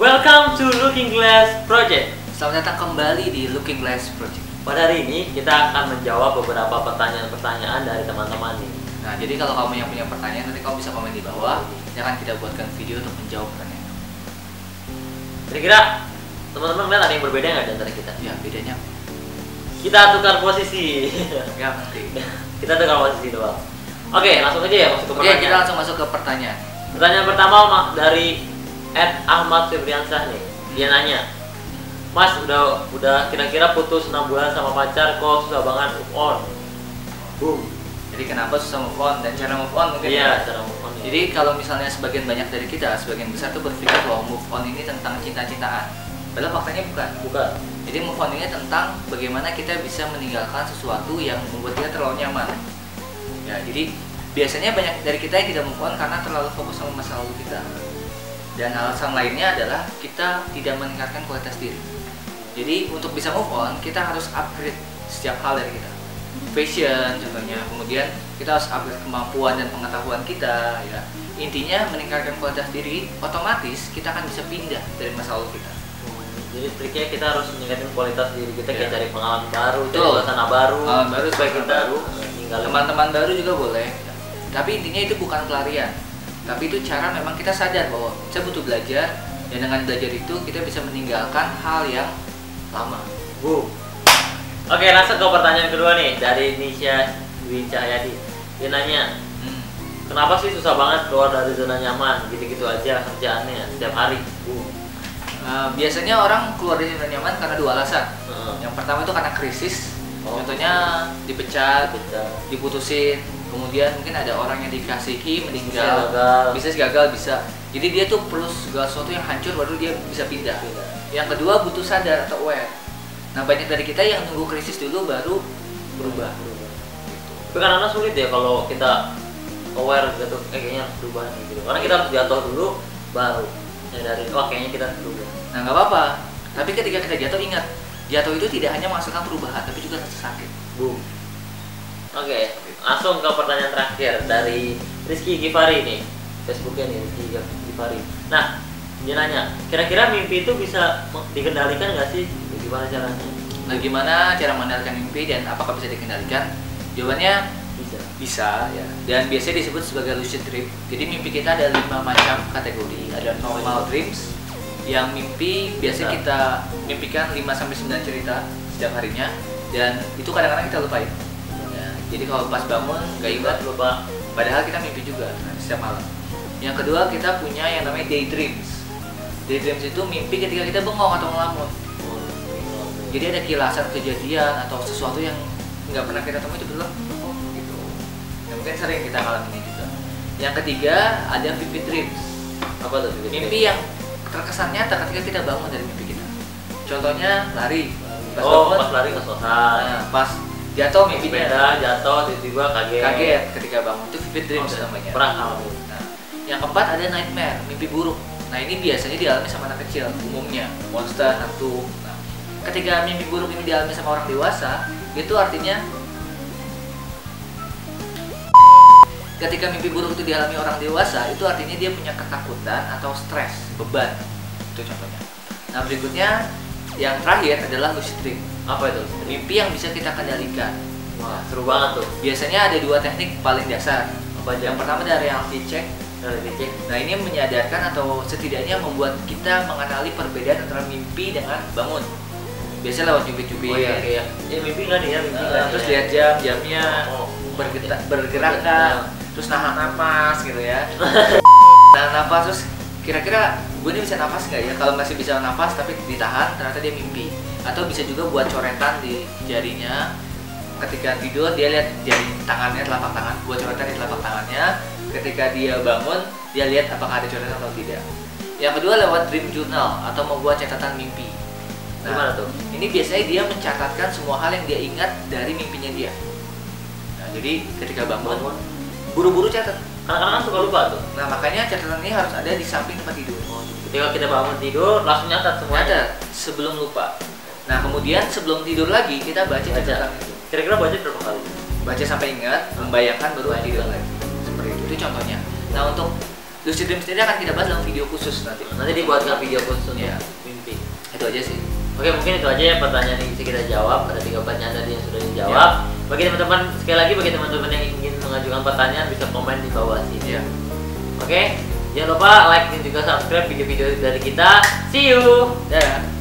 Welcome to Looking Glass Project. Selamat datang kembali di Looking Glass Project. Pada hari ini kita akan menjawab beberapa pertanyaan-pertanyaan dari teman-teman nih. Nah, jadi kalau kamu yang punya pertanyaan, nanti kamu bisa komen di bawah. Ya kan kita buatkan video untuk menjawab pertanyaan. Kira-kira teman-teman lihat ada yang berbeda nggak di antara kita? Ya, bedanya Kita tukar posisi. nggak penting. Kita tukar posisi doang. Oke, langsung aja ya masuk ke Oke, pertanyaan. kita langsung masuk ke pertanyaan. Pertanyaan pertama dari Ahmad Febriansyah nih. Dia nanya, Mas, udah kira-kira putus 6 bulan sama pacar, kok susah banget move on? Boom. Jadi kenapa susah move on dan cara move on mungkin? Iya, cara move on. Jadi kalau misalnya sebagian banyak dari kita, sebagian besar tuh berpikir bahwa move on ini tentang cinta-cintaan. Padahal faktanya bukan. Jadi move on ini tentang bagaimana kita bisa meninggalkan sesuatu yang membuat kita terlalu nyaman. Ya, jadi biasanya banyak dari kita yang tidak move on karena terlalu fokus sama masa lalu kita. Dan alasan lainnya adalah kita tidak meningkatkan kualitas diri. Jadi untuk bisa move on, kita harus upgrade setiap hal dari kita. Fashion contohnya, kemudian kita harus upgrade kemampuan dan pengetahuan kita. Ya. Intinya meningkatkan kualitas diri, otomatis kita akan bisa pindah dari masa lalu kita. Jadi triknya kita harus meningkatkan kualitas diri kita, kayak Ya. cari pengalaman baru, cari Betul. suasana baru, supaya kita tinggal teman-teman baru juga boleh. Tapi intinya itu bukan pelarian. Tapi itu cara memang kita sadar bahwa kita butuh belajar, dan dengan belajar itu kita bisa meninggalkan hal yang lama. Boom. Oke, langsung ke pertanyaan kedua nih dari Nisha Dwi Cahyadi. Dia nanya, kenapa sih susah banget keluar dari zona nyaman, gitu-gitu aja kerjaannya setiap hari? Boom. Biasanya orang keluar dari zona nyaman karena dua alasan. Yang pertama itu karena krisis, contohnya dipecat, diputusin, kemudian mungkin ada orang yang dikasihi meninggal, bisa gagal, bisa. Jadi dia tuh perlu segala sesuatu yang hancur baru dia bisa pindah. Yang kedua butuh sadar atau aware. Nah, banyak dari kita yang nunggu krisis dulu baru berubah. Tapi kadang-kadang sulit ya kalau kita aware gitu, kayaknya harus berubah nih gitu. Karena kita harus jatuh dulu baru nyadarin, wah kayaknya kita harus berubah. Nah, nggak apa-apa. Tapi ketika kita jatuh, ingat, jatuh itu tidak hanya menghasilkan perubahan, tapi juga rasa sakit. Boom. Oke, langsung ke pertanyaan terakhir dari Rizky Givari nih, Facebooknya nih, Rizky Givari. Nah, dia nanya, kira-kira mimpi itu bisa dikendalikan nggak sih? Gimana caranya? Nah, gimana cara mengendalikan mimpi dan apakah bisa dikendalikan? Jawabannya bisa ya. Dan biasanya disebut sebagai lucid dream. Jadi mimpi kita ada 5 macam kategori. Ada normal dreams, yang mimpi biasa kita mimpikan 5-9 cerita setiap harinya, dan itu kadang-kadang kita lupain. Ya, jadi kalau pas bangun nggak ingat, lupa. Padahal kita mimpi juga setiap malam. Yang kedua, kita punya yang namanya daydreams. Daydreams itu mimpi ketika kita bengong atau ngelamun. Jadi ada kilasan kejadian atau sesuatu yang nggak pernah kita temui itu belum gitu. Ya, mungkin sering kita ngalamin juga. Yang ketiga ada vivid dreams. Apa tuh? Mimpi yang terkesan nyata ketika kita bangun dari mimpi kita. Contohnya lari. Pas lari ngos-ngosan. Nah, pas jatuh mimpinya. Sepeda jatuh, tiba-tiba kaget Ketika bangun, itu vivid dreams namanya. Pernah ngalamin. Nah, yang keempat ada nightmare, mimpi buruk. Nah, ini biasanya dialami sama anak kecil umumnya, monster, hantu. Nah, ketika mimpi buruk ini dialami sama orang dewasa, itu artinya ketika mimpi buruk itu dialami orang dewasa, itu artinya dia punya ketakutan atau stres, beban. Itu contohnya. Nah, berikutnya yang terakhir adalah lucid dream. Apa itu? Mimpi yang bisa kita kendalikan. Wah, seru banget tuh. Biasanya ada 2 teknik paling dasar. Apa aja? Yang pertama dari reality check. Reality check. Nah, ini menyadarkan atau setidaknya membuat kita mengenali perbedaan antara mimpi dengan bangun. Biasanya lewat cubit-cubit. Oh iya, kayak ya mimpi nggak nih ya, mimpi nggak nih Terus ya? lihat jamnya, bergerak kan, terus nahan napas gitu ya. Nahan napas, terus kira-kira gue ini bisa napas nggak ya? Kalau masih bisa napas tapi ditahan, ternyata dia mimpi. Atau bisa juga buat coretan di jarinya. Ketika tidur dia lihat jari tangannya, telapak tangan, buat coretan di telapak tangannya. Ketika dia bangun, dia lihat apakah ada coretan atau tidak. Yang kedua lewat dream journal atau membuat catatan mimpi. Nah, gimana tuh? ini biasanya dia mencatatkan semua hal yang dia ingat dari mimpinya dia. Nah, jadi ketika bangun, buru-buru catat. Kadang-kadang suka lupa tuh. Nah, makanya catatan ini harus ada di samping tempat tidur. Ketika kita bangun tidur, langsung nyatat semuanya. Catat sebelum lupa. Nah, kemudian sebelum tidur lagi kita baca catatan itu. Kira-kira baca berapa kali? Baca sampai ingat, membayangkan baru tidur lagi. Seperti itu contohnya. Nah, untuk lucid dream sendiri akan kita bahas dalam video khusus nanti. Nanti dibuatkan video khusus untuk Iya. mimpi. Itu aja sih. Oke, mungkin itu aja ya pertanyaan yang bisa kita jawab. Ada 3 pertanyaan tadi yang sudah dijawab. Bagi teman-teman, sekali lagi bagi teman-teman yang ingin mengajukan pertanyaan bisa komen di bawah sini. Iya. Oke, jangan lupa like dan juga subscribe video-video dari kita. See you. Dadah.